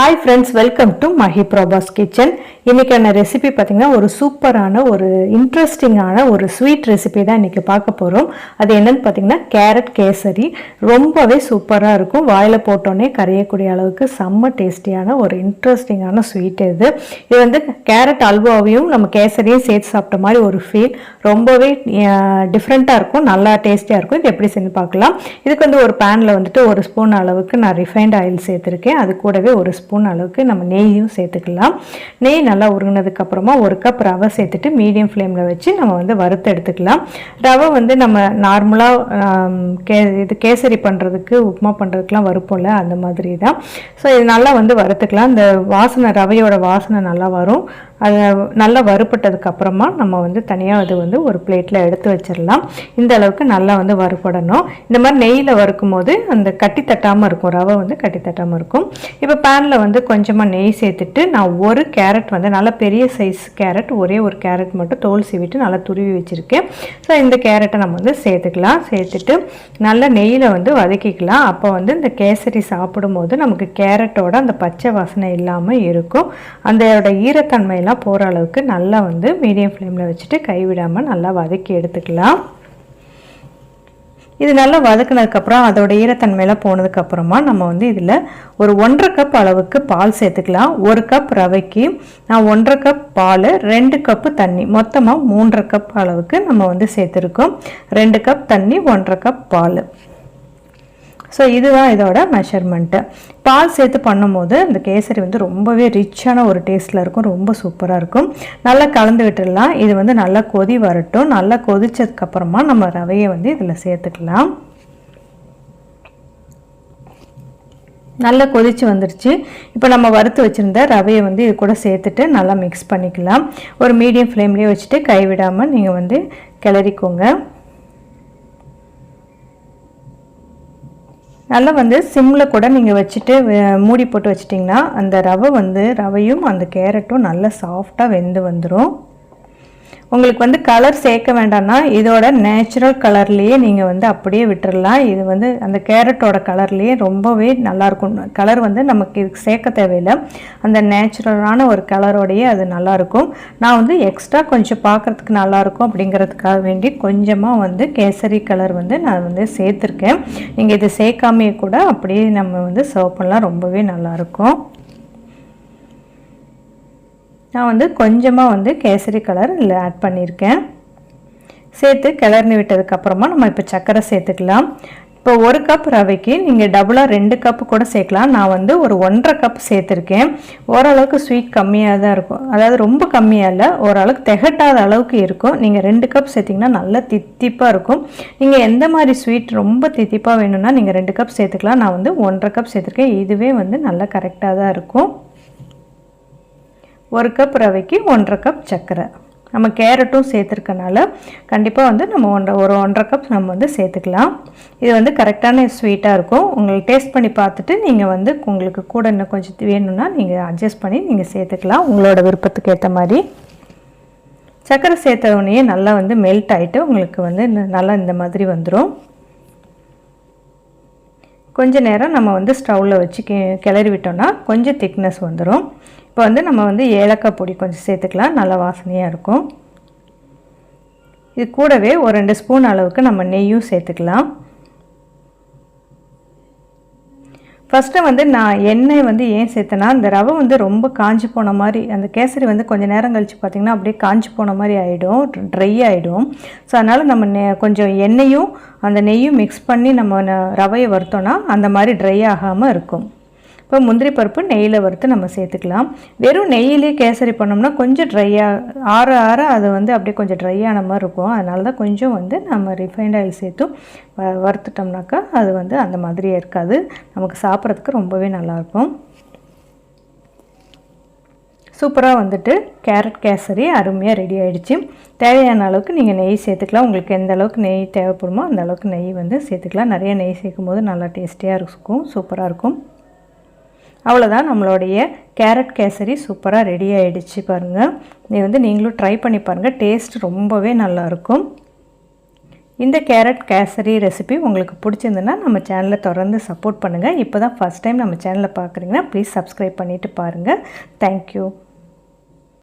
Hi friends, welcome to Mahi Prabha's Kitchen. இன்னைக்கான recipe பார்த்தீங்கன்னா ஒரு சூப்பரான ஒரு இன்ட்ரெஸ்டிங்கான ஒரு ஸ்வீட் ரெசிபி தான் இன்னைக்கு பார்க்க போகிறோம். அது என்னன்னு பார்த்தீங்கன்னா கேரட் கேசரி. ரொம்பவே சூப்பராக இருக்கும். வாயில் போட்டோன்னே கரையக்கூடிய அளவுக்கு செம்ம டேஸ்டியான ஒரு இன்ட்ரெஸ்டிங்கான ஸ்வீட் இது. இது வந்து கேரட் அல்வாவையும் நம்ம கேசரியும் சேர்த்து சாப்பிட்ட மாதிரி ஒரு ஃபீல். ரொம்பவே டிஃப்ரெண்ட்டாக இருக்கும், நல்லா டேஸ்டியாக இருக்கும். இது எப்படி செஞ்சு பார்க்கலாம். இதுக்கு வந்து ஒரு பேனில் வந்துட்டு ஒரு ஸ்பூன் அளவுக்கு நான் ரிஃபைண்ட் ஆயில் சேர்த்துருக்கேன். அது கூடவே ஒரு ஸ்பூன் அளவுக்கு நம்ம நெய்யும் சேர்த்துக்கலாம். நெய் நல்லா உருகினதுக்கு அப்புறமா ஒரு கப் ரவை சேர்த்துட்டு மீடியம் ஃப்ளேமில் வச்சு நம்ம வந்து வறுத்து எடுத்துக்கலாம். ரவை வந்து நம்ம நார்மலாக இது கேசரி பண்ணுறதுக்கு உப்புமா பண்ணுறதுக்குலாம் வறுப்போம்ல, அந்த மாதிரி தான். ஸோ இது நல்லா வந்து வறுத்துக்கலாம். இந்த வாசனை, ரவையோட வாசனை நல்லா வரும். அது நல்லா வறுப்பட்டதுக்கு அப்புறமா நம்ம வந்து தனியாக அது வந்து ஒரு பிளேட்டில் எடுத்து வச்சிடலாம். இந்த அளவுக்கு நல்லா வந்து வறுப்படணும். இந்த மாதிரி நெய்யில் வறுக்கும் போது அந்த கட்டி தட்டாமல் இருக்கும், ரவை வந்து கட்டி தட்டாமல் இருக்கும். இப்போ பேனில் வந்து கொஞ்சமாக நெய் சேர்த்துட்டு நான் ஒரு கேரட் வந்து நல்ல பெரிய சைஸ் கேரட், ஒரே ஒரு கேரட் மட்டும் தோல் சீவிட்டு நல்லா துருவி வச்சுருக்கேன். ஸோ இந்த கேரட்டை நம்ம வந்து சேர்த்துக்கலாம். சேர்த்துட்டு நல்லா நெய்யில் வந்து வதக்கிக்கலாம். அப்போ வந்து இந்த கேசரி சாப்பிடும்போது நமக்கு கேரட்டோட அந்த பச்சை வாசனை இல்லாமல் இருக்கும். அதோட ஈரத்தன்மையில் போகிற அளவுக்கு நல்லா வந்து மீடியம் ஃப்ளேமில் வச்சுட்டு கைவிடாமல் நல்லா வதக்கி எடுத்துக்கலாம். இது நல்லா வதக்கினதுக்கப்புறம் அதோட ஈரத்தன்மையெல்லாம் போனதுக்கப்புறமா நம்ம வந்து இதில் ஒரு 1.5 கப் அளவுக்கு பால் சேர்த்துக்கலாம். 1 கப் ரவைக்கு நான் 1.5 கப் பால், 2 கப்பு தண்ணி, மொத்தமாக 3.5 கப் அளவுக்கு நம்ம வந்து சேர்த்துருக்கோம். 2 கப் தண்ணி, 1.5 கப் பால். ஸோ இதுதான் இதோட மெஷர்மெண்ட்டு. பால் சேர்த்து பண்ணும்போது இந்த கேசரி வந்து ரொம்பவே ரிச்சான ஒரு டேஸ்ட்டில் இருக்கும், ரொம்ப சூப்பராக இருக்கும். நல்லா கலந்து விட்டுடலாம். இது வந்து நல்லா கொதி வரட்டும். நல்லா கொதிச்சதுக்கப்புறமா நம்ம ரவையை வந்து இதில் சேர்த்துக்கலாம். நல்லா கொதிச்சு வந்துடுச்சு. இப்போ நம்ம வறுத்து வச்சுருந்த ரவையை வந்து இது கூட சேர்த்துட்டு நல்லா மிக்ஸ் பண்ணிக்கலாம். ஒரு மீடியம் ஃப்ளேம்லேயே வச்சுட்டு கைவிடாமல் நீங்கள் வந்து கிளறிக்கோங்க. நல்லா வந்து சிம்மில் கூட நீங்கள் வச்சுட்டு மூடி போட்டு வச்சிட்டிங்கன்னா அந்த ரவையும் அந்த கேரட்டும் நல்லா சாஃப்டாக வெந்து வந்துடும். உங்களுக்கு வந்து கலர் சேர்க்க வேண்டாம்னா இதோட நேச்சுரல் கலர்லேயே நீங்கள் வந்து அப்படியே விட்டுடலாம். இது வந்து அந்த கேரட்டோட கலர்லேயே ரொம்பவே நல்லாயிருக்கும். கலர் வந்து நமக்கு இதுக்கு சேர்க்க தேவையில்லை, அந்த நேச்சுரலான ஒரு கலரோடையே அது நல்லாயிருக்கும். நான் வந்து எக்ஸ்ட்ரா கொஞ்சம் பார்க்குறதுக்கு நல்லாயிருக்கும் அப்படிங்கிறதுக்காக வேண்டி கொஞ்சமாக வந்து கேசரி கலர் வந்து நான் வந்து சேர்த்துருக்கேன். நீங்கள் இது சேர்க்காமையே கூட அப்படியே நம்ம வந்து சர்வ் பண்ணலாம், ரொம்பவே நல்லாயிருக்கும். நான் வந்து கொஞ்சமாக வந்து கேசரி கலர் இதில் ஆட் பண்ணியிருக்கேன். சேர்த்து கிளறி விட்டதுக்கப்புறமா நம்ம இப்போ சர்க்கரை சேர்த்துக்கலாம். இப்போ 1 கப் ரவைக்கு நீங்கள் டபுளாக 2 கப்பு கூட சேர்க்கலாம். நான் வந்து ஒரு 1.5 கப் சேர்த்துருக்கேன். ஓரளவுக்கு ஸ்வீட் கம்மியாக தான் இருக்கும், அதாவது ரொம்ப கம்மியாக இல்லை, ஓரளவுக்கு திகட்டாத அளவுக்கு இருக்கும். நீங்கள் 2 கப் சேர்த்திங்கன்னா நல்லா தித்திப்பாக இருக்கும். நீங்கள் எந்த மாதிரி ஸ்வீட் ரொம்ப தித்திப்பாக வேணும்னா நீங்கள் 2 கப் சேர்த்துக்கலாம். நான் வந்து 1.5 கப் சேர்த்துருக்கேன். இதுவே வந்து நல்லா கரெக்டாக தான் இருக்கும். 1 கப் ரவைக்கு 1.5 கப் சர்க்கரை. நம்ம கேரட்டும் சேர்த்துருக்கனால கண்டிப்பாக வந்து நம்ம 1.5 கப் நம்ம வந்து சேர்த்துக்கலாம். இது வந்து கரெக்டான ஸ்வீட்டாக இருக்கும். உங்களுக்கு டேஸ்ட் பண்ணி பார்த்துட்டு நீங்கள் வந்து உங்களுக்கு கூட இன்னும் கொஞ்சம் வேணும்னா நீங்கள் அட்ஜஸ்ட் பண்ணி நீங்கள் சேர்த்துக்கலாம், உங்களோட விருப்பத்துக்கு ஏற்ற மாதிரி. சர்க்கரை சேர்த்தவுடனே நல்லா வந்து மெல்ட் ஆகிட்டு உங்களுக்கு வந்து நல்லா இந்த மாதிரி வந்துடும். கொஞ்சம் நேரம் நம்ம வந்து ஸ்டவ்வில் வச்சு கிளறி விட்டோம்னா கொஞ்சம் திக்னஸ் வந்துடும். இப்போ வந்து நம்ம வந்து ஏலக்காய் பொடி கொஞ்சம் சேர்த்துக்கலாம், நல்லா வாசனையாக இருக்கும். இது கூடவே ஒரு 2 ஸ்பூன் அளவுக்கு நம்ம நெய்யும் சேர்த்துக்கலாம். ஃபஸ்ட்டு வந்து நான் எண்ணெய் வந்து ஏன் சேர்த்தேன்னா, அந்த ரவை வந்து ரொம்ப காஞ்சி போன மாதிரி, அந்த கேசரி வந்து கொஞ்சம் நேரம் கழித்து பார்த்திங்கன்னா அப்படியே காஞ்சி போன மாதிரி ஆகிடும், ட்ரை ஆகிடும். ஸோ அதனால் நம்ம கொஞ்சம் எண்ணெயும் அந்த நெய்யும் மிக்ஸ் பண்ணி நம்ம ரவையை வறுத்தோன்னா அந்த மாதிரி ட்ரை ஆகாமல் இருக்கும். இப்போ முந்திரி பருப்பு நெய்யில் வறுத்து நம்ம சேர்த்துக்கலாம். வெறும் நெய்யிலே கேசரி பண்ணோம்னா கொஞ்சம் ட்ரையாக ஆற அது வந்து அப்படியே கொஞ்சம் ட்ரையான மாதிரி இருக்கும். அதனால தான் கொஞ்சம் வந்து நம்ம ரிஃபைண்ட் ஆயில் சேர்த்து வறுத்துட்டோம்னாக்கா அது வந்து அந்த மாதிரியே இருக்காது, நமக்கு சாப்பிட்றதுக்கு ரொம்பவே நல்லாயிருக்கும். சூப்பராக வந்துட்டு கேரட் கேசரி அருமையாக ரெடி ஆகிடுச்சு. தேவையான அளவுக்கு நீங்கள் நெய் சேர்த்துக்கலாம். உங்களுக்கு எந்த அளவுக்கு நெய் தேவைப்படுமோ அந்த அளவுக்கு நெய் வந்து சேர்த்துக்கலாம். நிறைய நெய் சேர்க்கும் போது நல்லா டேஸ்டியாக இருக்கும், சூப்பராக இருக்கும். அவ்வளோதான், நம்மளுடைய கேரட் கேசரி சூப்பராக ரெடி ஆகிடுச்சு. பாருங்கள், இது வந்து நீங்களும் ட்ரை பண்ணி பாருங்கள், டேஸ்ட் ரொம்பவே நல்லாயிருக்கும். இந்த கேரட் கேசரி ரெசிபி உங்களுக்கு பிடிச்சிருந்துன்னா நம்ம சேனலை தொடர்ந்து சப்போர்ட் பண்ணுங்கள். இப்போ தான் ஃபஸ்ட் டைம் நம்ம சேனலை பார்க்குறீங்கன்னா ப்ளீஸ் சப்ஸ்கிரைப் பண்ணிவிட்டு பாருங்கள். தேங்க்யூ.